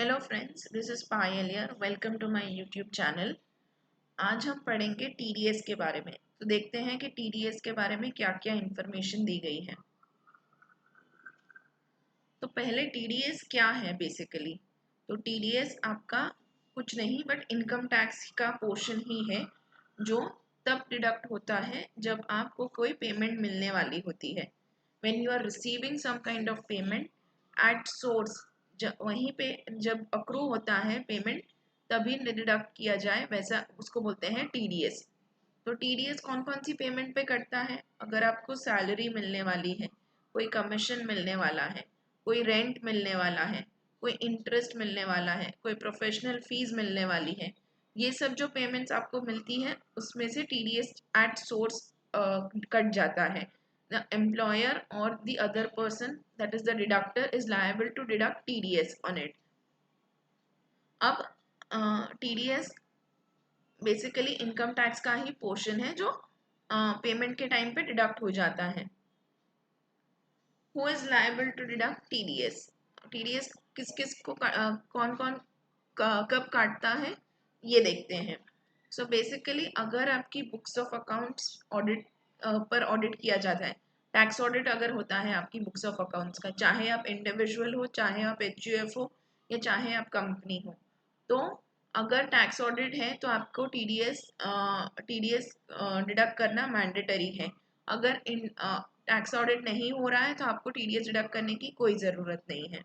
Hello friends, this is Payal here. Welcome to my YouTube channel. आज हम पढ़ेंगे TDS के बारे में। तो देखते हैं कि टीडीएस के बारे में क्या क्या इन्फॉर्मेशन दी गई है। तो पहले टीडीएस क्या है बेसिकली। तो टीडीएस आपका कुछ नहीं बट इनकम टैक्स का पोर्शन ही है जो तब डिडक्ट होता है जब आपको कोई पेमेंट मिलने वाली होती है। When you are receiving some kind of payment at source, वहीं पे जब अक्रू होता है पेमेंट तभी डिडक्ट किया जाए, वैसा उसको बोलते हैं टीडीएस। तो टीडीएस कौन कौन सी पेमेंट पे कटता है? अगर आपको सैलरी मिलने वाली है, कोई कमीशन मिलने वाला है, कोई रेंट मिलने वाला है, कोई इंटरेस्ट मिलने वाला है, कोई प्रोफेशनल फीस मिलने वाली है, ये सब जो पेमेंट्स आपको मिलती है उसमें से टीडीएस एट सोर्स कट जाता है। द एम्प्लॉयर और the other person, that is the deductor, is liable to deduct TDS on it. अब टीडीएस बेसिकली इनकम टैक्स का ही पोर्शन है जो पेमेंट के टाइम पे डिडक्ट हो जाता है। Who is liable to deduct TDS? TDS किस किस को कौन कौन कब काटता है ये देखते हैं। सो बेसिकली अगर आपकी बुक्स ऑफ अकाउंट्स ऑडिट पर ऑडिट किया जाता है, टैक्स ऑडिट अगर होता है आपकी बुक्स ऑफ अकाउंट्स का, चाहे आप इंडिविजुअल हो, चाहे आप एचयूएफ हो, या चाहे आप कंपनी हो, तो अगर टैक्स ऑडिट है तो आपको टीडीएस टीडीएस डिडक्ट करना मैंडेटरी है। अगर इन टैक्स ऑडिट नहीं हो रहा है तो आपको टीडीएस डिडक्ट करने की कोई ज़रूरत नहीं है।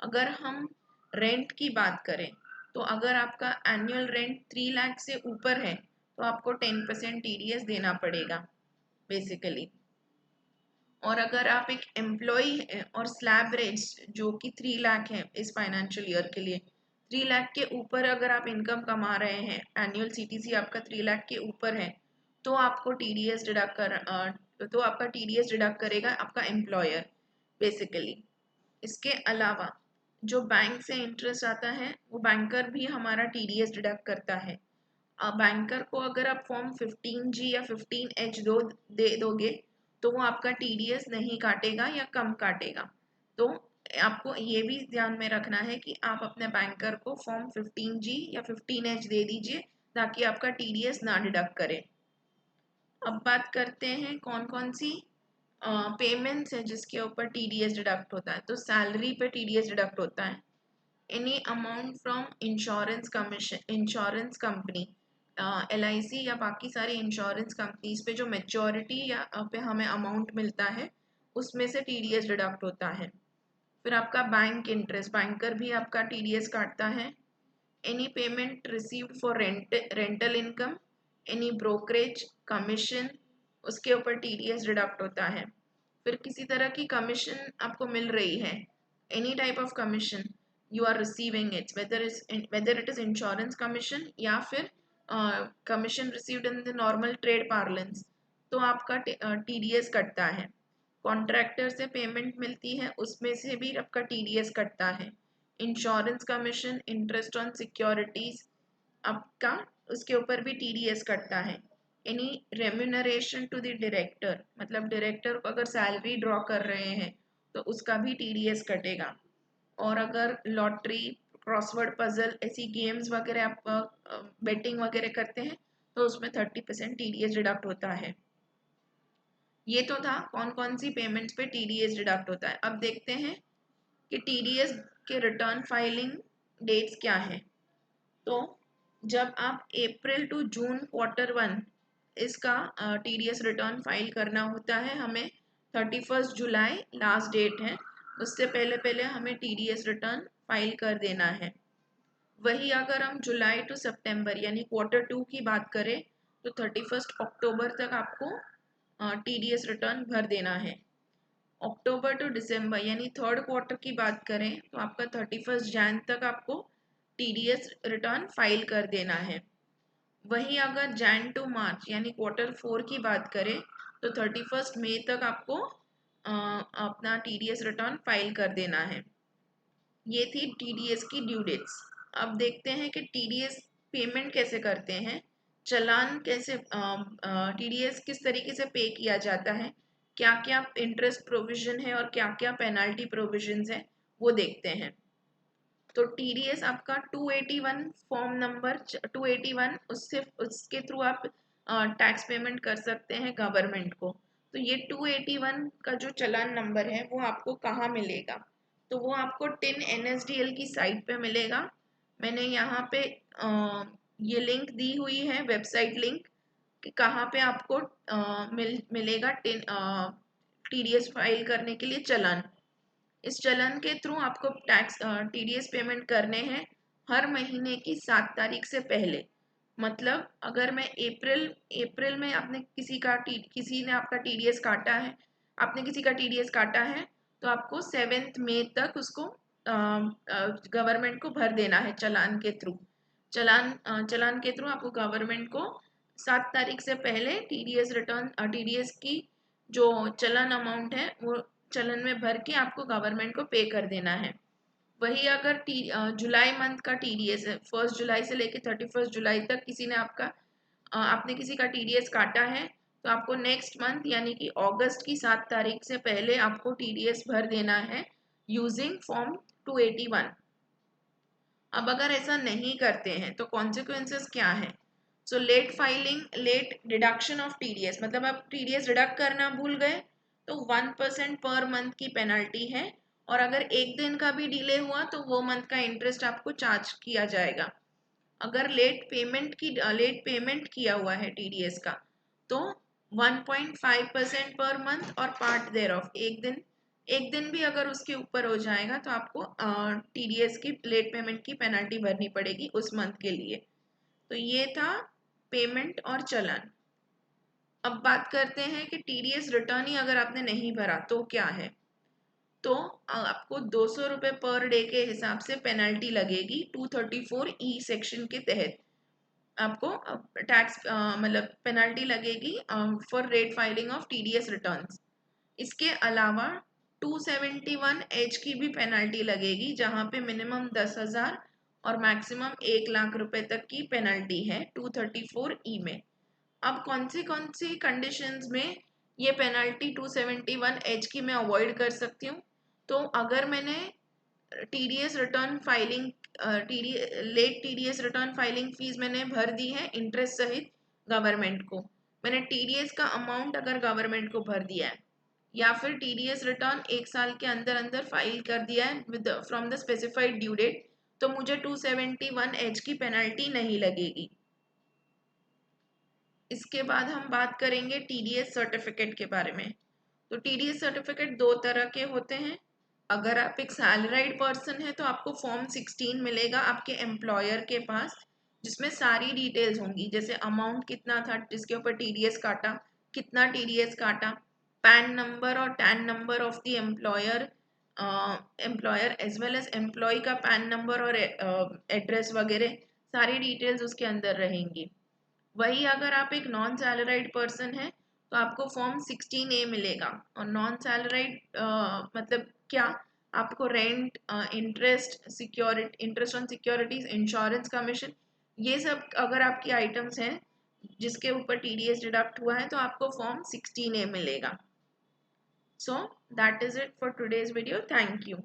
अगर हम रेंट की बात करें तो अगर आपका एनुअल रेंट 3 लाख से ऊपर है तो आपको 10% टीडीएस देना पड़ेगा बेसिकली। और अगर आप एक एम्प्लॉई और स्लैब रेट्स जो कि 3 लाख है इस फाइनेंशियल ईयर के लिए, 3 लाख के ऊपर अगर आप इनकम कमा रहे हैं, एनुअल सीटीसी आपका 3 लाख के ऊपर है, तो आपको टीडीएस डिडक्ट तो आपका टीडीएस डिडक्ट करेगा आपका एम्प्लॉयर बेसिकली। इसके अलावा जो बैंक से इंटरेस्ट आता है वो बैंकर भी हमारा टीडीएस डिडक्ट करता है। बैंकर को अगर आप फॉर्म 15G या 15H दे दोगे तो वो आपका टीडीएस नहीं काटेगा या कम काटेगा। तो आपको ये भी ध्यान में रखना है कि आप अपने बैंकर को फॉर्म 15G या 15H दे दीजिए ताकि आपका टीडीएस ना डिडक्ट करे। अब बात करते हैं कौन कौन सी पेमेंट्स है जिसके ऊपर टीडीएस डिडक्ट होता है। तो सैलरी पे टीडीएस डिडक्ट होता है। Any amount from insurance commission, insurance company, LIC या बाकी सारी इंश्योरेंस कंपनीज पे जो मेच्योरिटी या पे हमें अमाउंट मिलता है उसमें से टीडीएस डिडक्ट होता है। फिर आपका बैंक इंटरेस्ट, बैंकर भी आपका टीडीएस काटता है। Any payment received for rental income, any brokerage commission, उसके ऊपर टीडीएस डिडक्ट होता है। फिर किसी तरह की कमीशन आपको मिल रही है, any type of commission you are receiving it, whether it is insurance commission या फिर commission received in the normal trade parlance, तो आपका टीडीएस कटता है। कॉन्ट्रैक्टर से पेमेंट मिलती है उसमें से भी आपका टीडीएस कटता है। Insurance commission, interest on securities आपका, उसके ऊपर भी टीडीएस कटता है। Any remuneration to the director, मतलब डायरेक्टर को अगर सैलरी ड्रॉ कर रहे हैं तो उसका भी टीडीएस कटेगा। और अगर लॉटरी, क्रॉसवर्ड पजल, ऐसी गेम्स वगैरह आप बेटिंग वगैरह करते हैं तो उसमें 30% टीडीएस डिडक्ट होता है। ये तो था कौन कौन सी पेमेंट्स पे टीडीएस डिडक्ट होता है। अब देखते हैं कि टीडीएस के रिटर्न फाइलिंग डेट्स क्या है। तो जब आप अप्रैल टू जून Q1 इसका टीडीएस रिटर्न फाइल करना होता है, हमें 31 जुलाई लास्ट डेट है, उससे पहले पहले हमें टीडीएस रिटर्न फाइल कर देना है। वही अगर हम जुलाई टू सितंबर यानी Q2 की बात करें तो 31 अक्टूबर तक आपको टीडीएस रिटर्न भर देना है। अक्टूबर टू दिसंबर यानी थर्ड क्वार्टर की बात करें तो आपका 31 जैन तक आपको टीडीएस रिटर्न फाइल कर देना है। वही अगर जैन टू मार्च यानी Q4 की बात करें तो 31 मई तक आपको अपना टीडीएस रिटर्न फाइल कर देना है। ये थी टीडीएस की ड्यू डेट्स। अब देखते हैं कि टीडीएस पेमेंट कैसे करते हैं, चालान कैसे, टीडीएस किस तरीके से पे किया जाता है, क्या क्या इंटरेस्ट प्रोविजन है और क्या क्या पेनल्टी प्रोविजंस है वो देखते हैं। तो TDS आपका 281 फॉर्म नंबर 281 उसके थ्रू आप टैक्स पेमेंट कर सकते हैं गवर्नमेंट को। तो ये 281 का जो चालान नंबर है वो आपको कहाँ मिलेगा? तो वो आपको टिन NSDL की साइट पे मिलेगा। मैंने यहाँ पे ये लिंक दी हुई है, वेबसाइट लिंक, कि कहाँ पे आपको मिलेगा TDS फाइल करने के लिए चालान। इस चालान के थ्रू आपको टैक्स TDS पेमेंट करने हैं हर महीने की 7 तारीख से पहले। मतलब अगर मैं अप्रैल में आपने किसी ने आपका TDS काटा है, आपने किसी का TDS काटा है, तो आपको 7 मई तक उसको गवर्नमेंट को भर देना है चालान के थ्रू। चालान के थ्रू आपको गवर्नमेंट को 7 तारीख से पहले TDS की जो चालान अमाउंट है वो चालान में भर के आपको गवर्नमेंट को पे कर देना है। वही अगर जुलाई मंथ का TDS है, 1 जुलाई से लेके 31 जुलाई तक आपने किसी का TDS काटा है, तो आपको नेक्स्ट मंथ यानी कि अगस्त की 7 तारीख से पहले आपको TDS भर देना है यूजिंग फॉर्म 281। अब अगर ऐसा नहीं करते हैं तो कॉन्सिक्वेंसेस क्या है? So let deduction of TDS, मतलब आप TDS डिडक्ट करना भूल गए तो 1% पर मंथ की पेनल्टी है, और अगर एक दिन का भी डिले हुआ तो वो मंथ का इंटरेस्ट आपको चार्ज किया जाएगा। अगर लेट पेमेंट किया हुआ है TDS का तो 1.5% पर मंथ और पार्ट देयर ऑफ एक दिन भी अगर उसके ऊपर हो जाएगा तो आपको TDS की लेट पेमेंट की पेनल्टी भरनी पड़ेगी उस मंथ के लिए। तो ये था पेमेंट और चालान। अब बात करते हैं कि TDS रिटर्न ही अगर आपने नहीं भरा तो क्या है। तो आपको 200 रुपये पर डे के हिसाब से पेनल्टी लगेगी 234E सेक्शन के तहत। आपको टैक्स मतलब पेनल्टी लगेगी for late filing of TDS returns. इसके अलावा 271H की भी पेनल्टी लगेगी, जहाँ पे मिनिमम 10,000 और मैक्सिमम 1,00,000 रुपए तक की पेनल्टी है 234E में। अब कौन सी कंडीशंस में ये पेनल्टी 271H की मैं अवॉइड कर सकती हूँ? तो अगर मैंने TDS return filing late TDS return filing fees मैंने भर दी है इंटरेस्ट सहित गवर्नमेंट को, मैंने TDS का अमाउंट अगर गवर्नमेंट को भर दिया है, या फिर TDS रिटर्न 1 साल के अंदर अंदर फाइल कर दिया है with from the specified due date, तो मुझे 271H की पेनल्टी नहीं लगेगी। इसके बाद हम बात करेंगे TDS सर्टिफिकेट के बारे में। तो TDS सर्टिफिकेट 2 तरह के होते हैं। अगर आप एक सैलराइड पर्सन है तो आपको फॉर्म 16 मिलेगा आपके एम्प्लॉयर के पास, जिसमें सारी डिटेल्स होंगी, जैसे अमाउंट कितना था जिसके ऊपर TDS काटा, कितना TDS काटा, पैन नंबर और TAN number of the employer as well as employ का पैन नंबर और एड्रेस वगैरह सारी डिटेल्स उसके अंदर रहेंगी। वही अगर आप एक नॉन सैलराइड पर्सन है तो आपको फॉर्म 16A मिलेगा। और नॉन सैलराइड मतलब क्या, आपको rent, interest on securities, insurance, commission, ये सब अगर आपकी आइटम्स हैं जिसके ऊपर TDS डिडक्ट हुआ है तो आपको फॉर्म 16A मिलेगा। So that is it for today's video. Thank you.